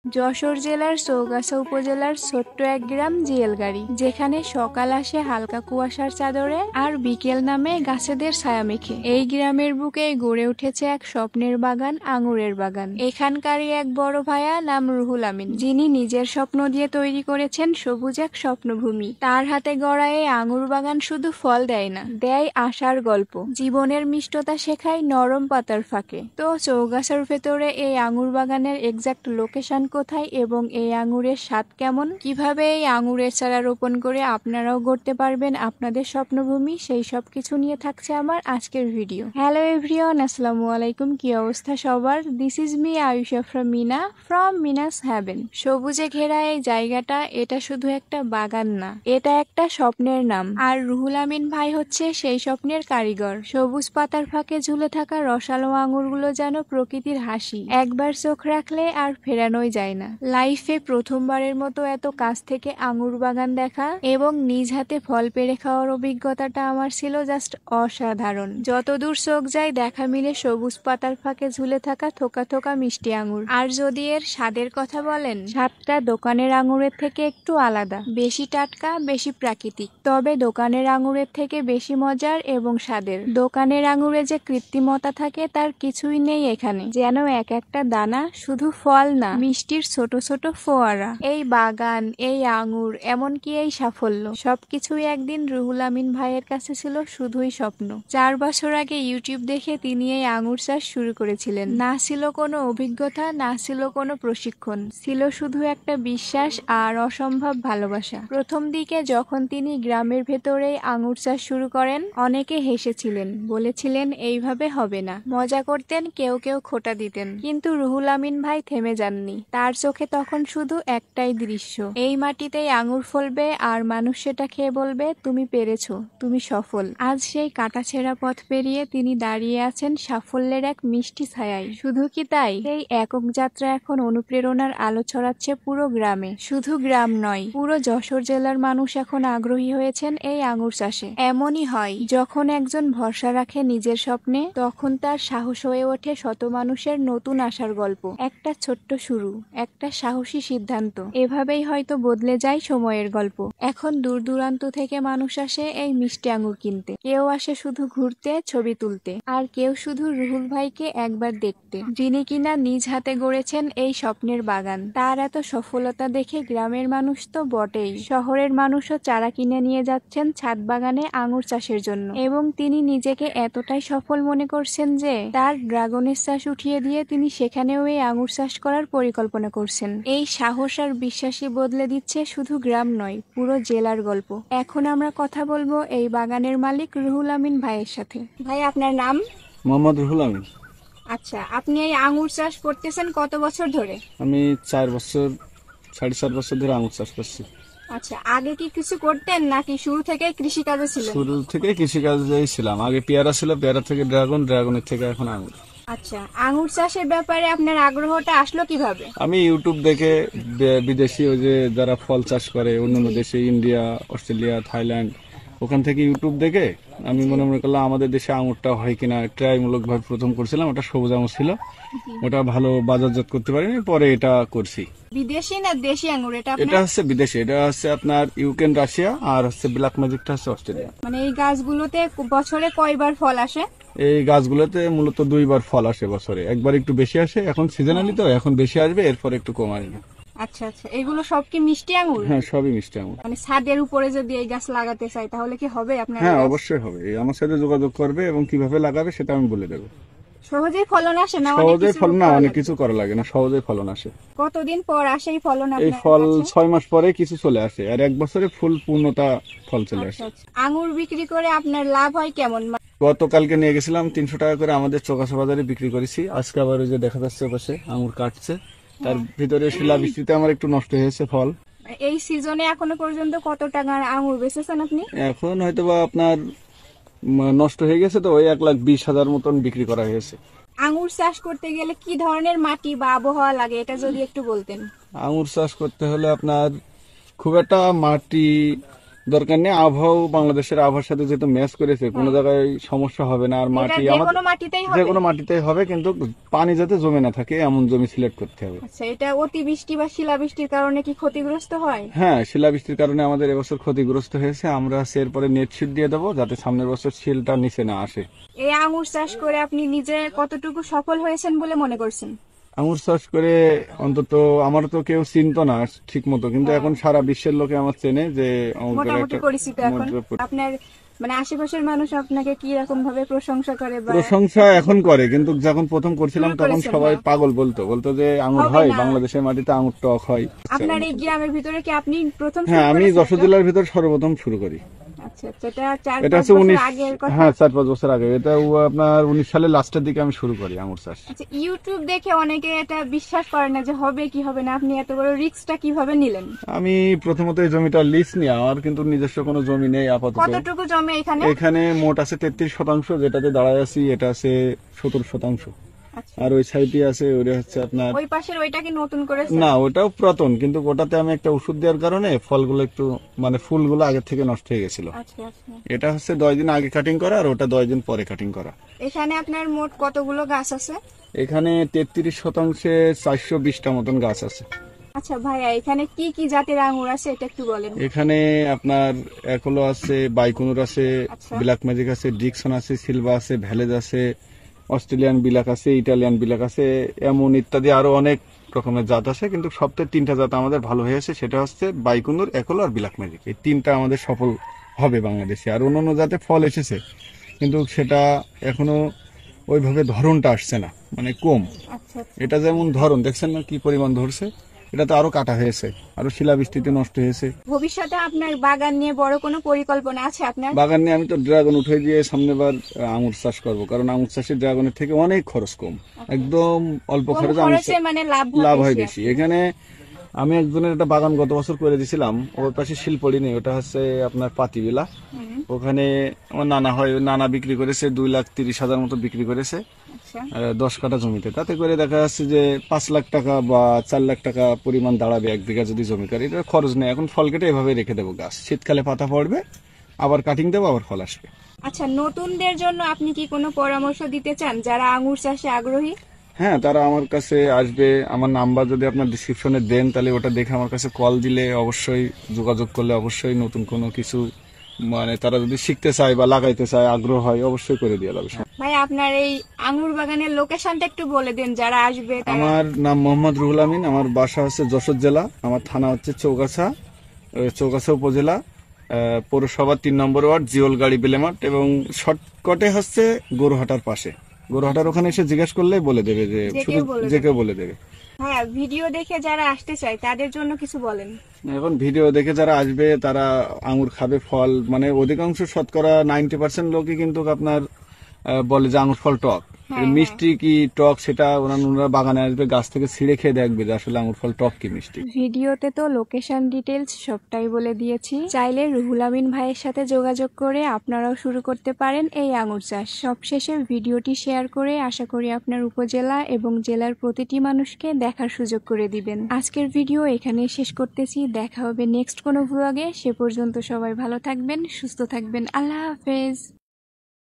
যশোর জেলার চৌগাছা উপজেলার ছোট্ট এক গ্রাম জিয়েলগাড়ি, যেখানে সকাল আসে হালকা কুয়াশার চাদরে আর বিকেল নামে গাছেদের ছায়া মেখে। এই গ্রামের বুকে গড়ে উঠেছে এক স্বপ্নের বাগান, আঙুরের বাগান। এখানকারই এক বড় ভাইয়া নাম রুহুল আমিন, যিনি নিজের স্বপ্ন দিয়ে তৈরি করেছেন সবুজ এক স্বপ্নভূমি। তার হাতে গড়া এই আঙুর বাগান শুধু ফল দেয় না, দেয় আশার গল্প, জীবনের মিষ্টতা শেখায় নরম পাতার ফাঁকে। তো চৌগাছার ভেতরে এই আঙুর বাগানের এক্সাক্ট লোকেশন কোথায় এবং এই আঙুরের স্বাদ কেমন, কিভাবে এই আঙুরের চারা রোপণ করে আপনারাও গড়তে পারবেন আপনাদের স্বপ্নভূমি, সেই সব কিছু নিয়ে থাকছে আমার আজকের ভিডিও। হ্যালো এভরিওয়ান, আসসালামু আলাইকুম। কি অবস্থা সবার? This is me Ayusha from Minas haven. সবুজে ঘেরা এই জায়গাটা, এটা শুধু একটা বাগান না, এটা একটা স্বপ্নের নাম। আর রুহুল আমিন ভাই হচ্ছে সেই স্বপ্নের কারিগর। সবুজ পাতার ফাঁকে ঝুলে থাকা রসালো আঙুরগুলো যেন প্রকৃতির হাসি, একবার চোখ রাখলে আর ফেরানোই যায় না। লাইফে প্রথমবারের মতো এত কাছ থেকে আঙুর বাগান দেখা এবং নিজ হাতে ফল পেড়ে খাওয়ার অভিজ্ঞতাটা আমার ছিল জাস্ট অসাধারণ। যতদূর চোখ যায় দেখা মিলে সবুজ পাতার ফাঁকে ঝুলে থাকা থোকা থোকা মিষ্টি আঙুর। আর যদি এর স্বাদের কথা বলেন, স্বাদটা দোকানের আঙুরের থেকে একটু আলাদা, বেশি টাটকা, বেশি প্রাকৃতিক। তবে দোকানের আঙুরের থেকে বেশি মজার এবং স্বাদের। দোকানের আঙুরে যে কৃত্রিমতা থাকে তার কিছুই নেই এখানে, যেন এক একটা দানা শুধু ফল না, মিষ্টির ছোট ছোট ফোয়ারা। এই বাগান, এই আঙুর, এমনকি এই সাফল্য, সবকিছুই একদিন রুহুল আমিন ভাইয়ের কাছে ছিল শুধুই স্বপ্ন। 4 বছর আগে ইউটিউব দেখে তিনি এই আঙুর চাষ শুরু করেছিলেন। না ছিল কোনো অভিজ্ঞতা, না ছিল কোনো প্রশিক্ষণ, ছিল শুধু একটা বিশ্বাস আর অসম্ভব ভালোবাসা। প্রথম দিকে যখন তিনি গ্রামের ভেতরে আঙুর চাষ শুরু করেন, অনেকে হেসেছিলেন, বলেছিলেন এইভাবে হবে না, মজা করতেন, কেউ কেউ খোঁটা দিতেন। কিন্তু রুহুল আমিন ভাই থেমে যাননি। তার চোখে তখন শুধু একটাই দৃশ্য, এই মাটিতেই আঙুর ফলবে আর মানুষ সেটা খেয়ে বলবে তুমি পেরেছো, তুমি সফল। আজ সেই কাটাছেঁড়া পথ পেরিয়ে তিনি দাঁড়িয়ে আছেন সাফল্যের এক মিষ্টি ছায়ায়। শুধু কি তাই, এই একক যাত্রা এখন অনুপ্রেরণার আলো ছড়াচ্ছে পুরো গ্রামে। শুধু গ্রাম নয়, পুরো যশোর জেলার মানুষ এখন আগ্রহী হয়েছেন এই আঙুর চাষে। এমনই হয়, যখন একজন ভরসা রাখে নিজের স্বপ্নে, তখন তার সাহস হয়ে ওঠে শত মানুষের নতুন আশার গল্প। একটা ছোট্ট শুরু, একটা সাহসী সিদ্ধান্ত, এভাবেই হয়তো বদলে যায় সময়ের গল্প। এখন দূর দূরান্ত থেকে মানুষ আসে এই মিষ্টি আঙুর কিনতে। কেউ আসে শুধু ঘুরতে, ছবি তুলতে, আর কেউ শুধু রুহুল ভাইকে একবার দেখতে, যিনি কিনা নিজ হাতে গড়েছেন এই স্বপ্নের বাগান। তার এত সফলতা দেখে গ্রামের মানুষ তো বটেই, শহরের মানুষও চারা কিনে নিয়ে যাচ্ছেন ছাদ বাগানে আঙুর চাষের জন্য। এবং তিনি নিজেকে এতটাই সফল মনে করছেন যে তার ড্রাগনের চাষ উঠিয়ে দিয়ে তিনি সেখানেও এই আঙুর চাষ করার পরিকল্পনা করছেন। এই সাহস আর বিশ্বাসই বদলে দিচ্ছে শুধু গ্রাম নয়, পুরো জেলার গল্প। এখন আমরা কথা বলবো এই বাগানের মালিক রুহুল আমিন ভাইয়ের সাথে। ভাই, আপনার নাম? মোহাম্মদ রুহুল আমিন। আচ্ছা, আপনি এই আঙুর চাষ করতেছেন কত বছর ধরে? আমি 4.5 বছর ধরে আঙুর চাষ করছি। আচ্ছা, আগে কি কিছু করতেন নাকি শুরু থেকে কৃষিকাজে ছিলেন? শুরু থেকে কৃষিকাজেই ছিলাম। আগে পেয়ারা ছিল, পেয়ারা থেকে ড্রাগন, ড্রাগনের থেকে এখন আঙুর। আচ্ছা, আঙুর চাষের ব্যাপারে আপনার আগ্রহটা আসলো কিভাবে? আমি ইউটিউব দেখে বিদেশি ওই যে যারা ফল চাষ করে অন্যান্য দেশে, ইন্ডিয়া, অস্ট্রেলিয়া, থাইল্যান্ড, ওখান থেকে ইউটিউব দেখে আমি মনে করলাম আমাদের দেশে আঙুরটা হয় কিনা, ট্রাইমূলক ভাবে প্রথম করছিলাম। ওটা সবুজ আঙুর ছিল, ওটা ভালো বাজারজাত করতে পারিনি, পরে এটা করছি। বিদেশি না দেশি আঙুর এটা? এটা হচ্ছে বিদেশি, এটা হচ্ছে আপনার ইউক্রেন, রাশিয়া, আর হচ্ছে ব্ল্যাক ম্যাজিকটা হচ্ছে অস্ট্রেলিয়া। মানে এই গাছগুলোতে বছরে কয়বার ফল আসে? এই গাছগুলোতে মূলত 2বার ফল আসে বছরে। একবার একটু বেশি আসে, এখন সিজনালি তো, এখন বেশি আসবে, এরপর একটু কম আসবে। আচ্ছা আচ্ছা, এগুলো সব কি মিষ্টি আঙুর? হ্যাঁ, সবই মিষ্টি আঙুর। মানে ছাদের উপরে যদি এই গাছ লাগাতে চাই তাহলে কি হবে আপনার? হ্যাঁ, অবশ্যই হবে। আমার সাথে যোগাযোগ করবে এবং কিভাবে লাগাবে সেটা আমি বলে দেবো। সহজেই ফলন আসে না? সহজেই ফলন না, অনেক কিছু করা লাগে না, সহজেই ফলন আসে। কতদিন পর আসে এই ফলন? এই ফল 6 মাস পরে কিছু চলে আসে, আর 1 বছরে ফুল পূর্ণতা ফল চলে আসে। আঙুর বিক্রি করে আপনার লাভ হয় কেমন? গতকালকে নিয়ে গেছিলাম 300 টাকা করে আমাদের চৌগাছা বাজারে বিক্রি করেছি। আজকে আবার ওই যে দেখা যাচ্ছে পাশে আঙুর কাটছে, তার ভিতরে শিলাবৃষ্টিতে আমার একটু নষ্ট হয়েছে ফল। এই সিজনে এখনো পর্যন্ত কত টাকার আঙুর বেচেছেন আপনি? এখন হয়তো বা আপনার নষ্ট হয়ে গেছে, তো ওই 1,20,000 মতন বিক্রি করা হয়েছে। আঙুর চাষ করতে গেলে কি ধরনের মাটি বা আবহাওয়া লাগে এটা যদি একটু বলতেন। আঙুর চাষ করতে হলে আপনার খুব একটা মাটি দরকার নেই। আবহাওয়া বাংলাদেশের আবহাওয়ার সাথে যেহেতু ম্যাচ করেছে, কোনো জায়গায় সমস্যা হবে না। আর এটা মাটি যে আমাদের কোনো মাটিতেই যে হবে? কোনো মাটিতেই হবে, কিন্তু পানি যাতে জমে না থাকে এমন জমি সিলেক্ট করতে হবে। আচ্ছা, এটা অতিবৃষ্টি বা শিলাবৃষ্টির কারণে কি ক্ষতিগ্রস্ত হয়? হ্যাঁ, শিলাবৃষ্টির কারণে আমাদের এবছর ক্ষতিগ্রস্ত হয়েছে। আমরা এরপরে নেট শীট দিয়ে দেবো যাতে সামনের বছর শিলটা নিচে না আসে। এই আঙ্গুর চাষ করে আপনি নিজে কতটুকু সফল হয়েছেন বলে মনে করছেন? আঙুর চাষ করে অন্তত আমার তো কেউ চিনতো না ঠিক মতো, কিন্তু এখন সারা বিশ্বের লোকে আমার চেনে যে আঙুর করে মোটামুটি একটা পরিচিত এখন। আপনার মানে আশেপাশের মানুষ আপনাকে কি রকম ভাবে প্রশংসা করে বা প্রশংসা এখন করে, কিন্তু যখন প্রথম করছিলাম শুরু তখন করেছেন, সবাই হ্যাঁ। পাগল বলতো যে আঙুর হবে হয়, না। বাংলাদেশের মাটিতে আঙুর টক হয়। আপনার এই গ্রামের ভিতরে কি আপনি প্রথম হ্যাঁ, শুরু আমি করেছেন যশোর এটা? জেলার ভিতর সর্বপ্রথম শুরু করি। আচ্ছা আচ্ছা, এটা 4-5 এটা হচ্ছে বছর 19, আগের কথা। হ্যাঁ 4-5 বছর আগে। এটা আপনার 19 সালের লাস্টের দিকে আমি শুরু করি আঙুর চাষ। আচ্ছা, ইউটিউব দেখে অনেকে এটা বিশ্বাস করে না যে হবে কি হবে না, আপনি এত বড় রিস্কটা কিভাবে নিলেন? আমি প্রথমত এই জমিটা লিজ নিই, আমার কিন্তু নিজস্ব কোনো জমি নেই আপাতত। কতটুকু জমি এখানে? এখানে মোট আছে 33%, যেটাতে দাঁড়ায় আছি এটা আছে 17%। আচ্ছা, আর ওই সাইডে আছে ওটা হচ্ছে আপনার, ওই পাশের ওইটা কি নতুন করেছে? না ওটাও পুরাতন, কিন্তু ওটাতে আমি একটা ওষুধ দেওয়ার কারণে ফলগুলো একটু মানে ফুলগুলো আগে থেকে নষ্ট হয়ে গেছিল। আচ্ছা আচ্ছা। এটা হচ্ছে 10 দিন আগে কাটিং করা, আর ওটা 10 দিন পরে কাটিং করা। এখানে আপনার মোট কতগুলো গাছ আছে? এখানে 33%-এ 420টা মতন গাছ আছে। আচ্ছা ভাইয়া, এখানে কি কি জাতের আঙ্গুর আছে এটা একটু বলেন। এখানে আপনার একলো আছে, বাইকুনুর আছে, আচ্ছা। ব্ল্যাক ম্যাজিক আছে, ডিকসন আছে, সিলভা আছে, ভ্যালেজ আছে, অস্ট্রেলিয়ান বিলাক আছে, ইটালিয়ান বিলাক আছে, এমন ইত্যাদি আরো অনেক রকমের জাত আছে। কিন্তু সবথেকে 3টা জাত আমাদের ভালো হয়েছে, সেটা হচ্ছে বাইকুনুর, একলো আর ব্ল্যাক ম্যাজিক। এই 3টা আমাদের সফল হবে বাংলাদেশে। আর অন্যান্য জাতে ফল এসেছে, কিন্তু সেটা এখনো ওইভাবে ধরনটা আসছে না, মানে কম। আচ্ছা আচ্ছা। এটা যেমন ধরন দেখছেন না কি পরিমাণ ধরছে, এটা তো আরো কাটা হয়েছে, আরো শিলাবৃষ্টিতে নষ্ট হয়েছে। ভবিষ্যতে আপনার বাগান নিয়ে বড় কোনো পরিকল্পনা আছে আপনার? বাগান নিয়ে আমি তো ড্রাগন উঠে দিয়ে সামনেবার আঙুর চাষ করব, কারণ আঙুর চাষে ড্রাগনের থেকে অনেক খরচ কম, একদম অল্প কম খরচে খরচে মানে লাভ হয় বেশি। বেশি। এখানে আমি একজনের একটা বাগান গত বছর করে দিয়েছিলাম, ওর পাশে শিলপড়ি নেই, ওটা হচ্ছে আপনার পাতিবিলা। ওখানে আমার নানা হয়, ওই নানা বিক্রি করেছে 2,30,000 মতো বিক্রি করেছে, আচ্ছা 10 কাঠা জমিতে। তাতে করে দেখা যাচ্ছে যে 5 লাখ টাকা বা 4 লাখ টাকা পরিমাণ দাঁড়াবে 1 বিঘা যদি জমি করে। এটা খরচ নেই। এখন ফল কেটে এভাবে রেখে দেবো, গাছ শীতকালে পাতা পড়বে, আবার কাটিং দেবো, আবার ফল আসবে। আচ্ছা, নতুনদের জন্য আপনি কি কোনো পরামর্শ দিতে চান যারা আঙ্গুর চাষে আগ্রহী? হ্যাঁ, তারা আমার কাছে আসবে। আমার নাম্বার যদি আপনার ডিসক্রিপশনে দেন, তাহলে ওটা দেখে আমার কাছে কল দিলে, অবশ্যই যোগাযোগ করলে, অবশ্যই নতুন কোনো কিছু মানে তারা যদি শিখতে চায় বা লাগাইতে চায়, আগ্রহ হয়, অবশ্যই করে দিয়ে যাবে। ভাই, আপনার এই আঙ্গুর বাগানের লোকেশনটা একটু বলে দেন যারা আসবে তারা। আমার নাম মোহাম্মদ রুহুল আমিন, আমার বাসা হচ্ছে যশোর জেলা, আমার থানা হচ্ছে চৌগাছা, চৌগাছা উপজেলা, পৌরসভা 3 নম্বর ওয়ার্ড, জিওলগাড়ি বিলেমাট, এবং শর্টকাটে হচ্ছে গরুহাটার পাশে। গরুহাটার ওখানে এসে জিজ্ঞেস করলে বলে দেবে, যে যে শুধু কেউ বলে যে কেউ বলে দেবে। হ্যাঁ, ভিডিও দেখে যারা আসতে চায় তাদের জন্য কিছু বলেন। এখন ভিডিও দেখে যারা আসবে তারা আঙুর খাবে, ফল মানে অধিকাংশ শতকরা 90% লোকই কিন্তু আপনার বলে যে আঙুর ফল টক। হ্যাঁ, মিষ্টি কি টক সেটা ওনারা বাগানে আসবে, গাছ থেকে ছিঁড়ে খেয়ে দেখবে যে আসলে আঙুর ফল টক কি মিষ্টি। ভিডিওতে তো লোকেশন ডিটেলস সবটাই বলে দিয়েছি। চাইলে রুহুল আমিন ভাইয়ের সাথে যোগাযোগ করে আপনারাও শুরু করতে পারেন এই আঙুর চাষ। সবশেষে ভিডিওটি শেয়ার করে আশা করি আপনার উপজেলা এবং জেলার প্রতিটি মানুষকে দেখার সুযোগ করে দিবেন। আজকের ভিডিও এখানে শেষ করতেছি। দেখা হবে নেক্সট কোনো ভ্লগে। সে পর্যন্ত সবাই ভালো থাকবেন, সুস্থ থাকবেন। আল্লাহ হাফেজ।